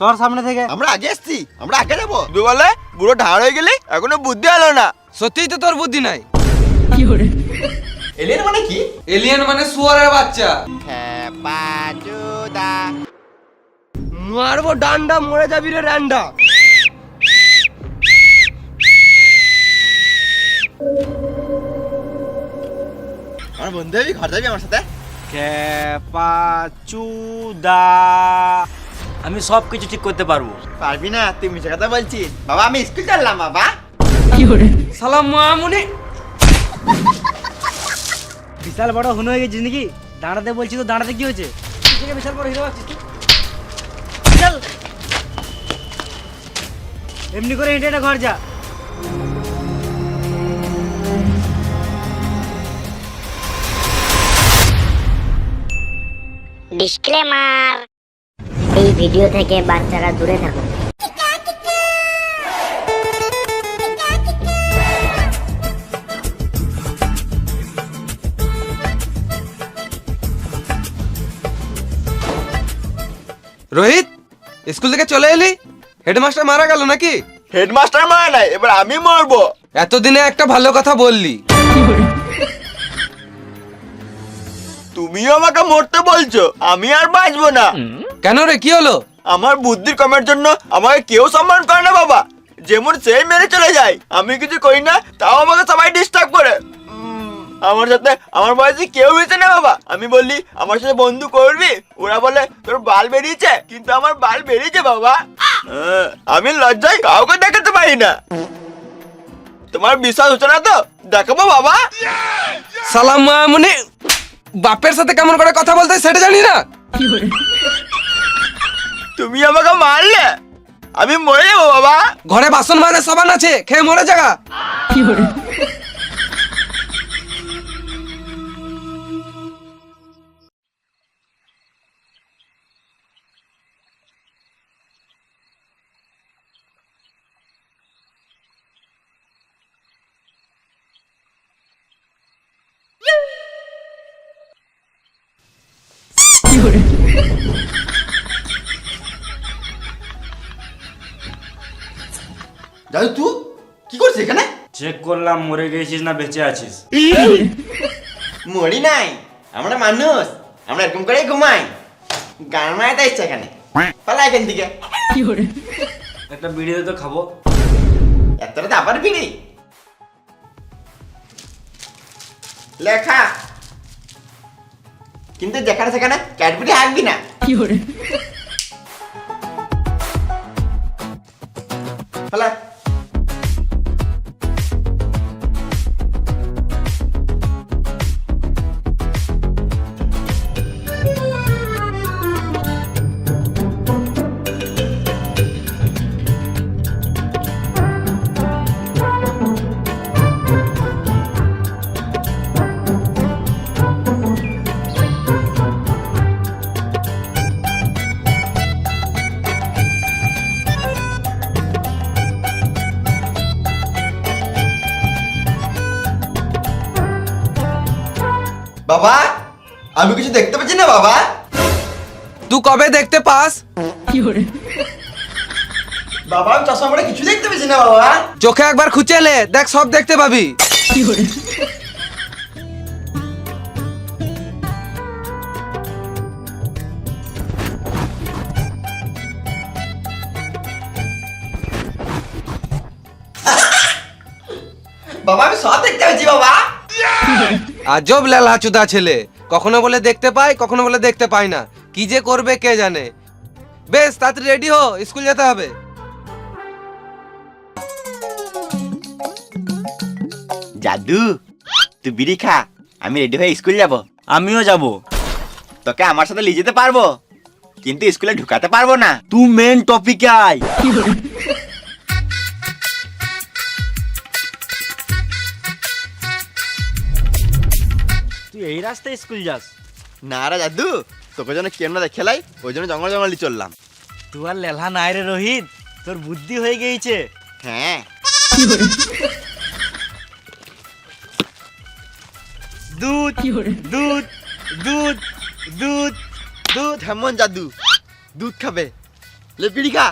তোর সামনে থেকে আমরা আগে এসছি, আমরা আগে যাবো। তুই বলে বুড়ো ঢাড় হয়ে গেলি, এখনো বুদ্ধি হলো না। সত্যিই তো তোর বুদ্ধি নাই। এলিয়েন মানে কি? এলিয়েন মানে শুয়ারের বাচ্চা। মারবো ডান্ডা, মরে যাবি রে রান্ডা। আমার বন্ধু যাবি, ঘর যাবি আমার সাথে? খেপাচুদা, আমি সব কিছু ঠিক করতে পারবো। পারবি না, তুই মিছে কথা বলছিস। বাবা আমি স্কুল চললাম বাবা। সালাম মামুনি। বিশাল বড় হুন হয়ে গেছিস নাকি? দাঁড়াতে বলছি তো, দাঁড়াতে কি হয়েছে? তুই থেকে বিশাল বড় হিরো আছিস তুই। চল এমনি করে হেঁটে হেঁটে ঘর যা। ডিসক্লেমার, এই ভিডিও থেকে বাচ্চারা দূরে থাকুন। রোহিত, স্কুল থেকে চলে এলি? হেডমাস্টার মারা গেল নাকি? হেডমাস্টার মারা নাই, এবার আমি মরবো। এতদিনে একটা ভালো কথা বললি। তুমিও আমাকে মরতে বলছো, আমি আর বাঁচবো না। কেন রে, কি হলো? আমার বুদ্ধির কমের জন্য আমাকে কেউ সম্মান করে না বাবা। যেমন সেই মেরে চলে যায়, আমি কিছু করি না তাও আমাকে সবাই ডিস্টার্ব করে। আমার সাথে আমার বয়সে কেউ মিশে না বাবা। আমি বললি আমার সাথে বন্ধু করবি, ওরা বলে তোর বাল বেরিয়েছে, কিন্তু আমার বাল বেরিয়েছে বাবা। আমি লজ্জায় কাউকে দেখাতে পারি না। তোমার বিশ্বাস হচ্ছে না তো দেখাবো বাবা। সালাম মামুনি, বাপের সাথে কেমন করে কথা বলতে হয় সেটা জানি না? তুমি আমাকে মারলে আমি মরে যাবো বাবা। ঘরে বাসন মাজার সাবান আছে, খেয়ে মরে জায়গা। দাদু তুই কি করছিস এখানে? চেক করলাম মরে গেছিস না বেঁচে আছিস। মরি নাই, আমরা মানুষ, আমরা এরকম করে ঘুমাই। গান মারাতে ইচ্ছে এখানে, পালা এখান থেকে। একটা বিড়ি দে তো খাবো। এত রাতে আবার বিড়ি? লেখা কিন্তু যেখানে সেখানে ক্যাডবেরি হাঁকবি না। পালা। বাবা আমি কিছু দেখতে পাচ্ছি না বাবা। তুই কবে দেখতে পাস? বাবা আমি চশমা পরে কিছু দেখতে পাচ্ছি না বাবা। চোখে একবার খুঁচেলে দেখ, সব দেখতে পাবি। বাবা আমি সব দেখতে পাচ্ছি বাবা। আজব লেলা চুদা ছেলে, কখনো বলে দেখতে পাই, কখনো বলে দেখতে পাই না। কি যে করবে কে জানে। বেশ তাড়াতাড়ি রেডি হো, স্কুল যেতে হবে। জাদু তুই বিড়ি খা, আমি রেডি হয়ে স্কুল যাব। আমিও যাব। তোকে আমার সাথে নিয়ে যেতে পারবো, কিন্তু স্কুলে ঢুকাতে পারবো না। তুই মেন টপিকে আয়। তুই এই রাস্তায় স্কুল যাস? না রে জাদু, তোকে যেন কেন না খেলাই, ওই জন্য জঙ্গল জঙ্গলি চললাম। তুই আর লেলা নাই রে রোহিত, তোর বুদ্ধি হয়ে গিয়েছে। হ্যাঁ দুধ দুধ দুধ দুধ দুধ। কেমন জাদু, দুধ খাবে? লে বিড়ি খা।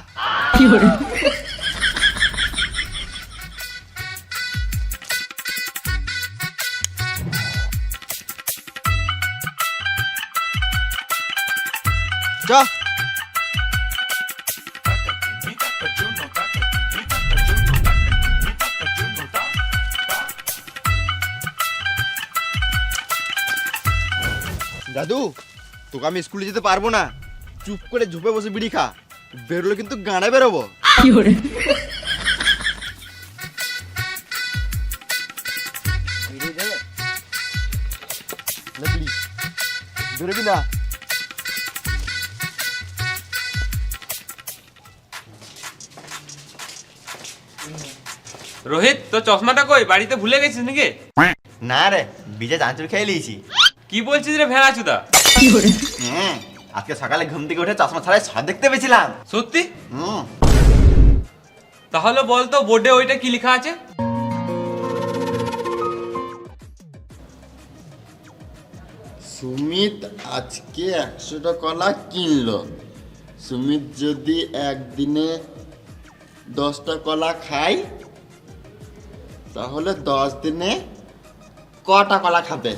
চ। দাদু, তোকে আমি স্কুলে যেতে পারবো না, চুপ করে ঝুপে বসে বিড়ি খা, বেরোলে কিন্তু গানে বেরোবো। লে বিড়ি, বেরোবি না? রোহিত, তোর চশমাটা কই? বাড়িতে ভুলে গেছিস নাকি? না রে, বিজে চাঁচুর খেয়ে নিয়েছি। কি বলছিস রে ভেড়া চুদা? হ্যাঁ, আজকে সকালে ঘুম থেকে উঠে চশমা ছাড়াই সব দেখতে পেয়েছিলাম। সত্যি? হুম। তাহলে বল তো বোর্ডে ওইটা কি লেখা আছে? সুমিত আজকে 100টা কলা কিনলো। সুমিত যদি একদিনে 10টা কলা খায় তাহলে 10 দিনে কটা কলা খাবে?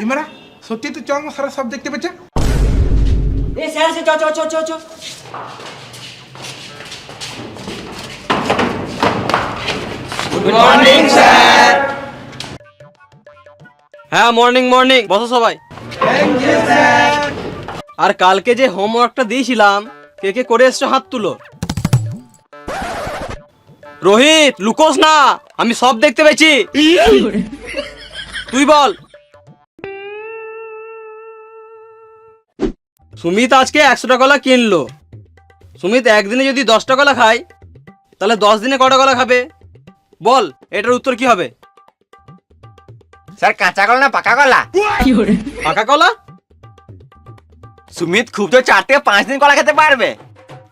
ইমারা সত্যি তো চল সারা সব দেখতে পেয়েছে। এ স্যার চ চ চ চ চ। Good morning sir. হ্যাঁ মর্নিং মর্নিং, বসো সবাই। আর কালকে যে হোমওয়ার্কটা দিয়েছিলাম কে কে করে এসছো হাত তুলো। রোহিত লুকোস না, আমি সব দেখতে পেয়েছি। তুই বল। সুমিত আজকে 100টা কলা কিনলো। সুমিত একদিনে যদি 10টা কলা খায় তাহলে 10 দিনে কটা কলা খাবে? বল, এটার উত্তর কি হবে? স্যার, কাঁচা কলা না পাকা কলা? পাকা কলা? সুমিত খুব তো 4 থেকে 5 দিন কলা খেতে পারবে,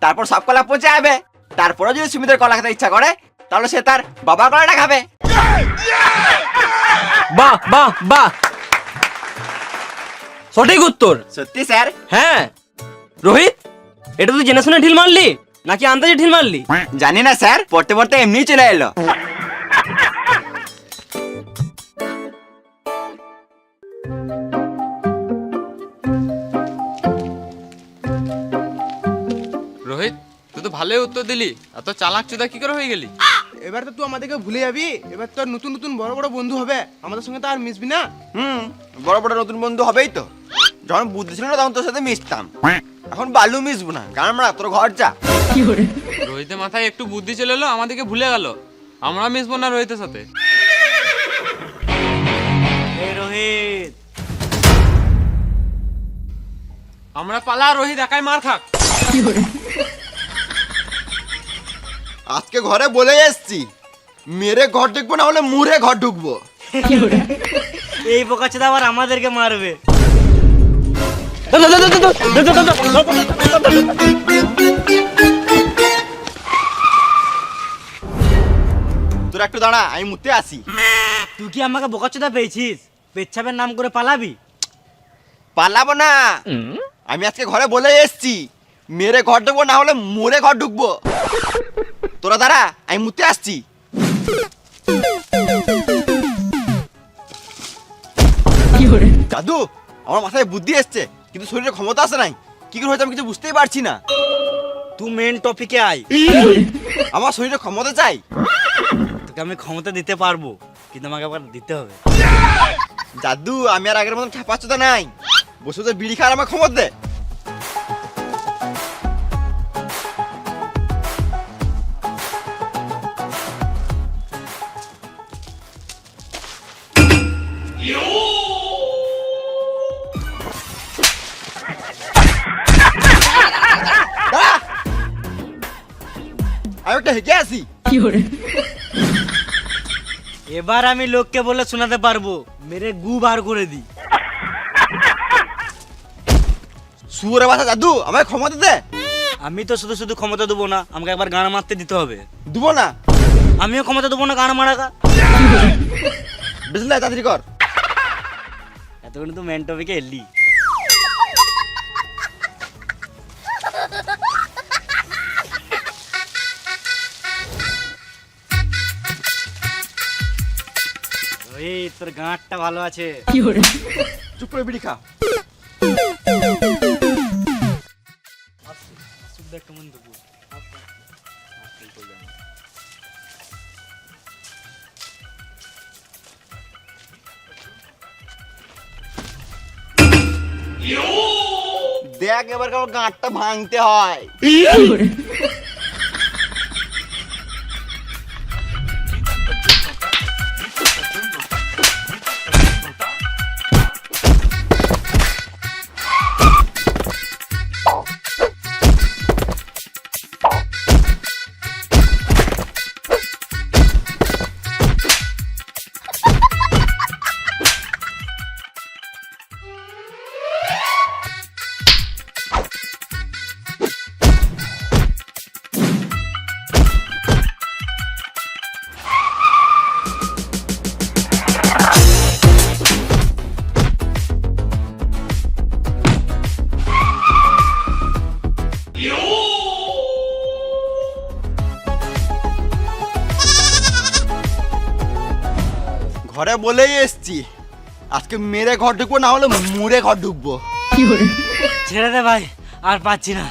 তারপর সব কলা পচে যাবে। তারপরে যদি সুমিতের কলা খেতে ইচ্ছা করে তাহলে সে তার বাবার কলাটা খাবে। বাহ বাহ বাহ, সঠিক উত্তর। সত্যি স্যার? হ্যাঁ। রোহিত, এটা তুই জেনে শুনে ঢিল মারলি নাকি আন্দাজে ঢিল মারলি? জানি না স্যার, পড়তে পড়তে এমনি চলে এলো। রোহিত, তুই তো ভালোই উত্তর দিলি, এত চালাক চুদা কি করে হয়ে গেলি? এবার তো তুই আমাদেরকে ভুলে যাবি, এবার তো আর নতুন নতুন বড় বড় বন্ধু হবে, আমাদের সঙ্গে তো আর মিশবি না। বড় বড় নতুন বন্ধু হবেই তো। যখন বুদ্ধি ছিল না তখন তোর সাথে মিশতাম, এখন বালু মিশবো না, কারণ আমরা তোর ঘর যা। রোহিতের মাথায় একটু বুদ্ধি চলে এলো, আমাদেরকে ভুলে গেল। আমরা মিশবো না রোহিতের সাথে। এই রোহিত, আমরা পালা, রোহিত একাই মার খাক। আজকে ঘরে বলে এসছি, মেরে ঘর ঢুকবো না হলে মুড়ে ঘর ঢুকবো। এই বোকাচোদা আবার আমাদেরকে মারবে। তোর একটু দাঁড়া, আমি মুতে আসি। তুই কি আমাকে বোকাচোদা পেয়েছিস? পেচ্ছাপের নাম করে পালাবি? পালাবো না, আমি আজকে ঘরে বলে এসছি, মেরে ঘর ঢুকবো না হলে মুড়ে ঘর ঢুকবো। তোরা দাঁড়া, আমি মুতে আসছি। দাদু, আমার মাথায় বুদ্ধি এসছে, কিন্তু শরীরে ক্ষমতা আছে নাই। কি করে হয়েছে আমি কিছু বুঝতেই পারছি না। তুই মেন টপিকে আয়। আমার শরীরে ক্ষমতা চাই। তোকে আমি ক্ষমতা দিতে পারবো, কিন্তু আমাকে আবার দিতে হবে। দাদু, আমি আর আগের মতন ঠাপাচ্ছতা নাই, বসে বসে বিড়ি খাওয়ার আমার ক্ষমতা দে। আমি একটা হেঁকে আসি। এবার আমি লোককে বলে শোনাতে পারবো, মেরে গু বার করে দি। সুরে বাসা দাদু, আমাকে ক্ষমতা দে। আমি তো শুধু শুধু ক্ষমতা দেবো না, আমাকে একবার গান মারতে দিতে হবে। দেবো না। আমিও ক্ষমতা দেবো না গান মারাকা। বুঝলে, তাড়াতাড়ি কর। এতক্ষণ তো মেন টপিকে এলি। তোর গাঁটটা ভালো আছে। চুপ করে বিড়ি খা। দেখ কেমন দেবো। দেখ এবার কেমন গাঁটটা ভাঙতে হয়। ঘরে বলেই এসছি, আজকে মেরে ঘর ঢুকবো, না হলে মুড়ে ঘর ঢুকবো। ছেড়ে দে ভাই, আর পাচ্ছি না।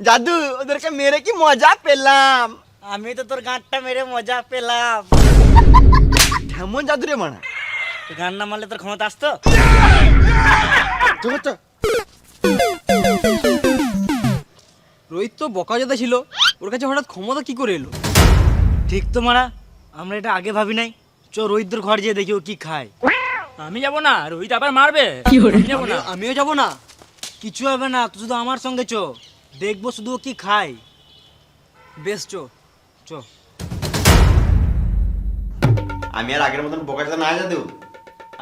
জাদু, ওদেরকে মেরে কি মজা পেলাম। আমি তো তোর গাঁটটা মেরে মজা পেলাম। কেমন জাদু রে মানা। গান না মারলে তোর ক্ষমতা আসতো? রোহিত তো বকাজোদা ছিল, ওর কাছে হঠাৎ ক্ষমতা কি করে এলো? ঠিক তো মারা, আমরা এটা আগে ভাবি নাই। চ রোহিতদের ঘর যেয়ে দেখি ও কি খায়। আমি যাব না, রোহিত আবার মারবে। যাবো না। আমিও যাব না। কিছু হবে না, তুই শুধু আমার সঙ্গে চ, দেখবো শুধু ও কি খায়। বেশ চো। চ। আমি আর আগের মতন বোকাচোদা না জাদু,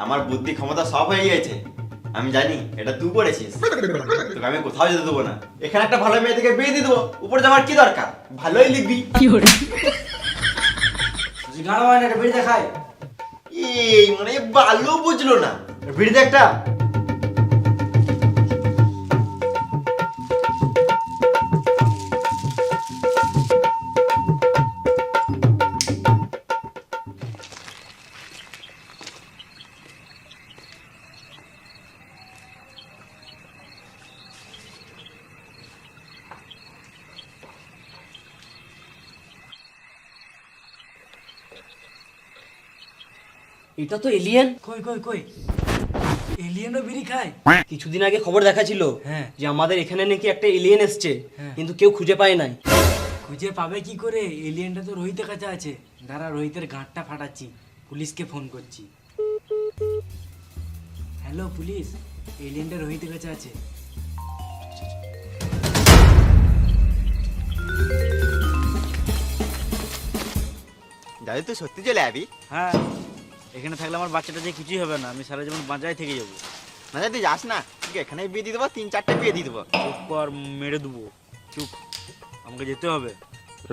আমার বুদ্ধি ক্ষমতা সব হয়ে গেছে। আমি জানি এটা তুই করেছিস, তোকে আমি কোথাও যেতে দেবো না। এখানে একটা ভালো মেয়ে থেকে বিয়ে দিয়ে দেবো, উপরে যাওয়ার কি দরকার, ভালোই লিখবি। গান হয় না, এটা বেড়ে দেখায়। এই মানে বালু বুঝলো না, বিড়ি দে একটা। এটা তো এলিয়েন। কই কই কই, এলিয়েনও বিড়ি খায়? কিছুদিন আগে খবর দেখাছিল হ্যাঁ। যে আমাদের এখানে নাকি একটা এলিয়েন এসছে, হ্যাঁ। কিন্তু কেউ খুঁজে পায় নাই। খুঁজে পাবে কি করে? এলিয়েনটা তো রোহিতের কাছে আছে। দাঁড়া, রোহিতের গাঁটটা ফাটাচ্ছি, পুলিশকে ফোন করছি। হ্যালো পুলিশ, এলিয়েনটা রোহিতের কাছে আছে। জাদু তুই সত্যি চলে যাবি? হ্যাঁ, এখানে থাকলে আমার বাচ্চাটা যে কিছুই হবে না, আমি সারা জীবন বাঁচাই থেকে যাবো। না জাদু তুই যাস না, ঠিক এখানে বিয়ে দিয়ে দেবো, 3-4টে বিয়ে দিয়ে দেবো। চুপ কর, মেরে দেবো। চুপ, আমাকে যেতে হবে।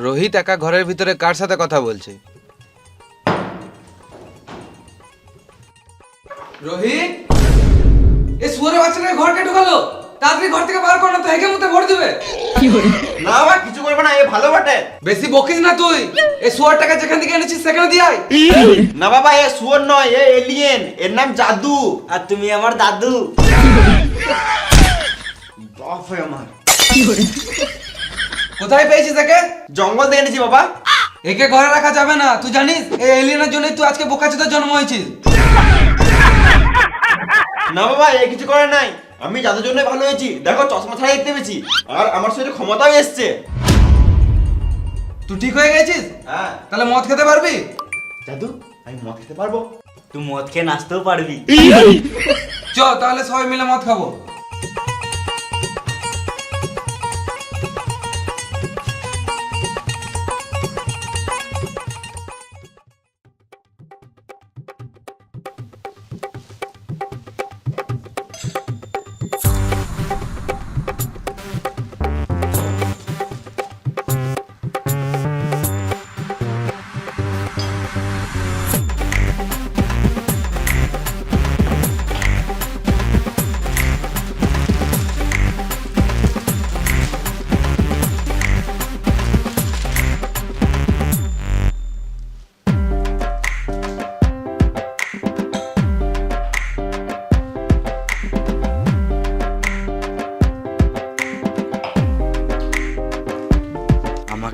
রোহিত একা ঘরের ভিতরে কার সাথে কথা বলছে? রোহিত, এই সুয়ারের বাচ্চাটাকে ঘরকে ঢুকালো, তাড়াতাড়ি ঘর থেকে বার কর না তো হেগে মুতে ভর দিবে। না বাবা কিছু করবে না, এ ভালো বটে। বেশি বকিস না তুই, এই সুয়ারটাকে যেখান থেকে এনেছিস সেখানে দিয়ে আয়। না বাবা, এ শুয়োর নয়, এ এলিয়েন, এর নাম জাদু। আর তুমি আমার দাদু। বাপ হয় আমার। কোথায় পেয়েছিস একে? জঙ্গল থেকে এনেছি বাবা। একে ঘরে রাখা যাবে না, তুই জানিস এই এলিয়েনের জন্যই তুই আজকে বোকাচোদার জন্ম হয়েছিস। না বাবা, এ কিছু করে নাই, আমি জাদুর জন্য ভালো হয়েছি। দেখো চশমা ছাড়া দেখতে পেয়েছি, আর আমার শরীরে ক্ষমতাও এসছে। তুই ঠিক হয়ে গেছিস? হ্যাঁ। তাহলে মদ খেতে পারবি? জাদু, আমি মদ খেতে পারবো? তুই মদ খেয়ে নাচতেও পারবি। চ তাহলে সবাই মিলে মদ খাবো।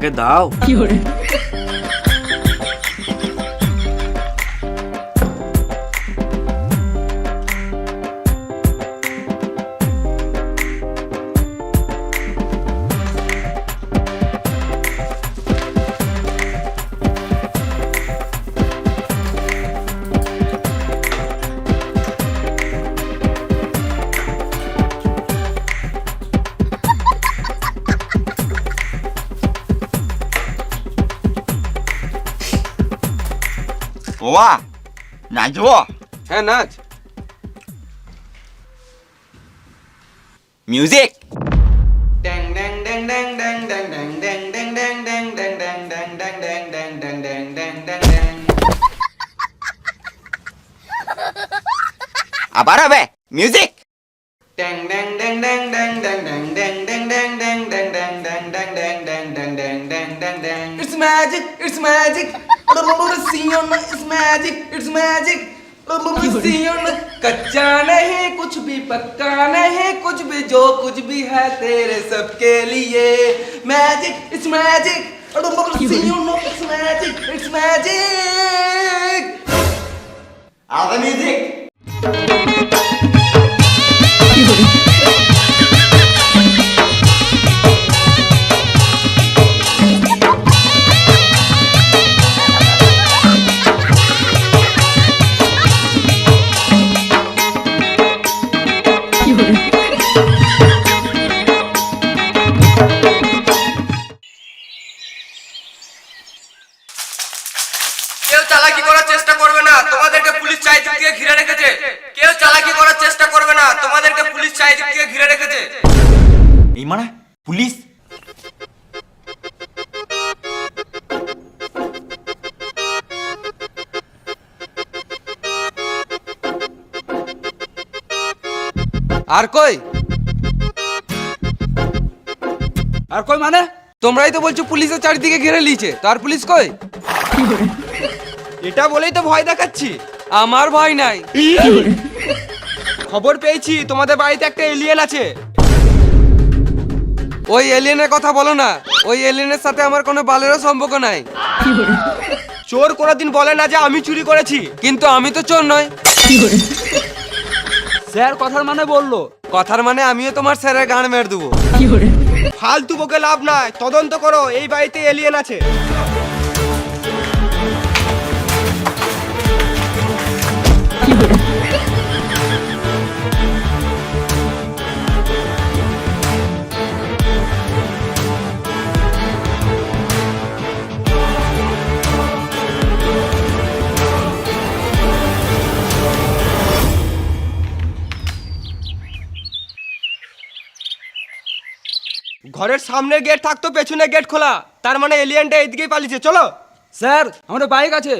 আমাকে দাও। বাবা নাচবো? হ্যাঁ নাচ। মিউজিক। আবার হবে music. It's magic, it's magic. See on it's magic, it's magic. See on कच्चा नहीं कुछ भी पक्का नहीं कुछ भी जो कुछ भी है तेरे सबके लिए magic, it's magic. See on it's magic, it's magic. আবার মিউজিক। কেউ চালাকি করার চেষ্টা করবে না, তোমাদেরকে পুলিশ চারিদিক দিয়ে ঘিরে রেখেছে। কেউ চালাকি করার চেষ্টা করবে না, তোমাদেরকে পুলিশ চারিদিক দিয়ে ঘিরে রেখেছে। এই মানে পুলিশ? আর কই? আর কই মানে? তোমরাই তো বলছো পুলিশের চারিদিকে ঘিরে লিয়েছে, তার পুলিশ কই? এটা বলেই তো ভয় দেখাচ্ছি। আমার ভয় নাই। খবর পেয়েছি তোমাদের বাড়িতে একটা এলিয়েন আছে। ওই এলিয়েনের কথা বলো না, ওই এলিয়েনের সাথে আমার কোনো বালেরও সম্পর্ক নাই। চোর কোনোদিন বলে না যে আমি চুরি করেছি। কিন্তু আমি তো চোর নই। স্যার কথার মানে বললো। কথার মানে আমিও তোমার স্যারের গান মেরে দেবো। ফালতু বকে লাভ নাই, তদন্ত করো, এই বাড়িতে এলিয়েন আছে। ঘরের সামনে গেট থাকতো, পেছনে গেট খোলা, তার মানে এলিয়েনটা এইদিকেই পালিয়েছে। চলো স্যার, আমাদের বাইক আছে।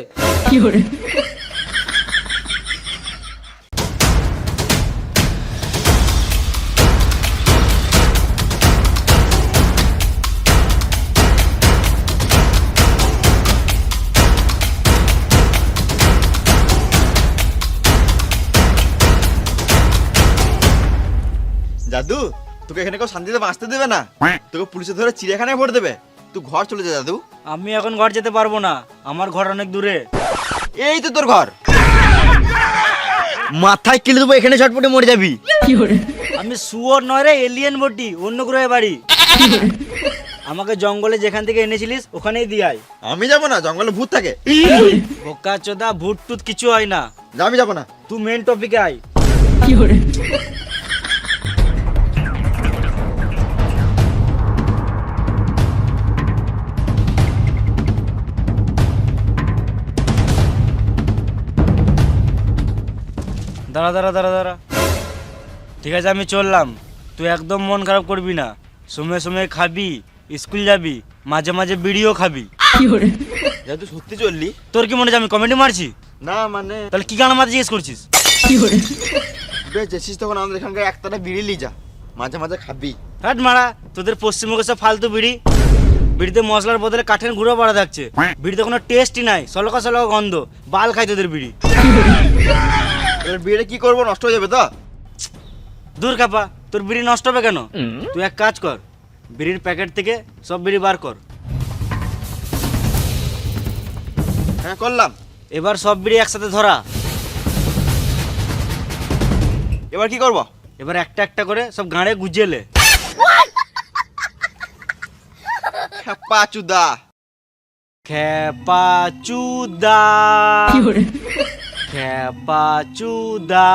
দাদু, তোকে এখানে কেউ শান্তিতে বাঁচতে দেবে না, তোকে পুলিশে ধরে চিড়িয়াখানায় ভরে দেবে। তুই ঘর চলে যা দাদু। আমি এখন ঘর যেতে পারবো না, আমার ঘর অনেক দূরে। এই তো তোর ঘর। মাথায় কিলে দেবো, এখানে ছটপটে মরে যাবি। আমি শুয়োর নয় রে, এলিয়েন বটি, অন্য গ্রহে বাড়ি। আমাকে জঙ্গলে যেখান থেকে এনেছিলিস ওখানেই দিয়ে আয়। আমি যাবো না, জঙ্গলে ভূত থাকে। বোকা চোদা, ভূত টুত কিছু হয় না। যা, আমি যাবো না। তুই মেন টপিকে আয়। দাঁড়া দাঁড়া দাঁড়া দাঁড়া, ঠিক আছে আমি চললাম। তুই একদম মন খারাপ করবি না, সময় সময় খাবি, স্কুল যাবি, মাঝে মাঝে বিড়িও খাবি। দাদু সত্যি চললি? তোর কি মনে হয় আমি কমেডি মারছি? না মানে তাহলে কি গান মারতে জিজ্ঞেস করছিস? বেশ যেছিস তখন আমাদের এখানকার একটানা বিড়ি লি যা, মাঝে মাঝে খাবি। হাট মারা, তোদের পশ্চিমবঙ্গে সব ফালতু বিড়ি। বিড়িতে মশলার বদলে কাঠের গুঁড়ো বাড়া থাকছে। বিড়িতে কোনো টেস্টই নাই, সলকা সলকা গন্ধ, বাল খাই তোদের বিড়ি। তাহলে বিড়িটা কি করবো, নষ্ট হয়ে যাবে তো? দূর কাপা, তোর বিড়ি নষ্ট হবে কেন? তুই এক কাজ কর, বিড়ির প্যাকেট থেকে সব বিড়ি বার কর, হ্যাঁ করলাম। এবার সব বিড়ি একসাথে ধরা। এবার কি করব? এবার একটা একটা করে সব গাঁড়ে গুজেলে। পাচুদা। খেপা চুদা, খেপা চুদা।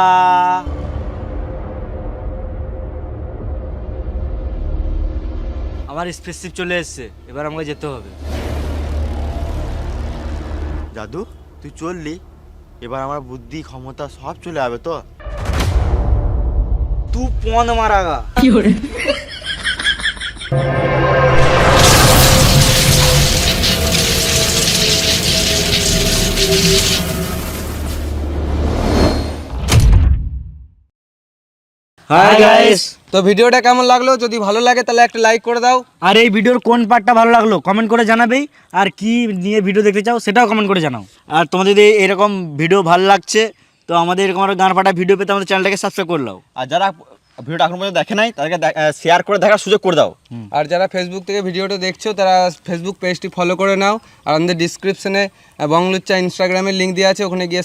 আমার স্পেসিফিক চলে এসেছে, এবার আমাকে যেতে হবে। দাদু তুই চললি, এবার আমার বুদ্ধি ক্ষমতা সব চলে যাবে তো। তু পন মারাগা। Hi guys. তো ভিডিওটা কেমন লাগলো? যদি ভালো লাগে তাহলে একটা লাইক করে দাও। আর এই ভিডিওর কোন পার্টটা ভালো লাগলো কমেন্ট করে জানাবেই। আর কি নিয়ে ভিডিও দেখতে চাও সেটাও কমেন্ট করে জানাও। আর তোমাদের যদি এরকম ভিডিও ভালো লাগছে তো আমাদের এরকম আরো গান ফাটা ভিডিও পেতে আমাদের চ্যানেলটাকে সাবস্ক্রাইব করে নাও। আর যারা ভিডিওটা এখন পর্যন্ত দেখে নাই তাদেরকে শেয়ার করে দেখার সুযোগ করে দাও। আর যারা ফেসবুক থেকে ভিডিওটা দেখছো তারা ফেসবুক পেজটি ফলো করে নাও। আর আমাদের ডিসক্রিপশনে বংলুচ্চা ইনস্টাগ্রামের লিঙ্ক দেওয়া আছে, ওখানে গিয়ে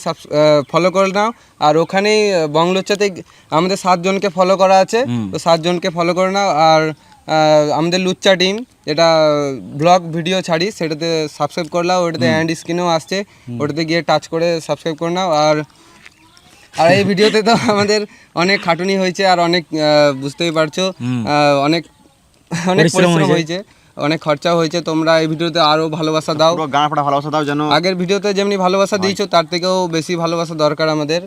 ফলো করে নাও। আর ওখানেই বংলুচ্চাতে আমাদের 7 জনকে ফলো করা আছে, তো 7 জনকে ফলো করে নাও। আর আমাদের লুচ্চা টিম যেটা ব্লগ ভিডিও ছাড়ি সেটাতে সাবস্ক্রাইব করে নাও, ওটাতে অ্যান্ড স্ক্রিনেও আসছে, ওটাতে গিয়ে টাচ করে সাবস্ক্রাইব করে নাও। আর এই ভিডিওতে তো আমাদের অনেক খাটুনি হয়েছে, আর অনেক বুঝতেই পারছো অনেক অনেক পরিশ্রম হয়েছে, অনেক খরচাও হয়েছে। তোমরা এই ভিডিওতে আরো ভালোবাসা দাও, পুরো গান ফাটা ভালোবাসা দাও যেন। আগের ভিডিওতে যেমনি ভালোবাসা দিয়েছো তার থেকেও বেশি ভালোবাসা দরকার আমাদের।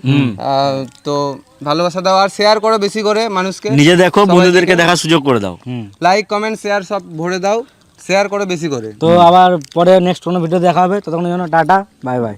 তো ভালোবাসা দাও আর শেয়ার করো বেশি করে মানুষকে। নিজে দেখো, বন্ধুদেরকে দেখার সুযোগ করে দাও। লাইক কমেন্ট শেয়ার সব ভরে দাও, শেয়ার করো বেশি করে। তো আবার পরে নেক্সট কোনো ভিডিও দেখা হবে, ততক্ষণের জন্য টাটা, বাই বাই।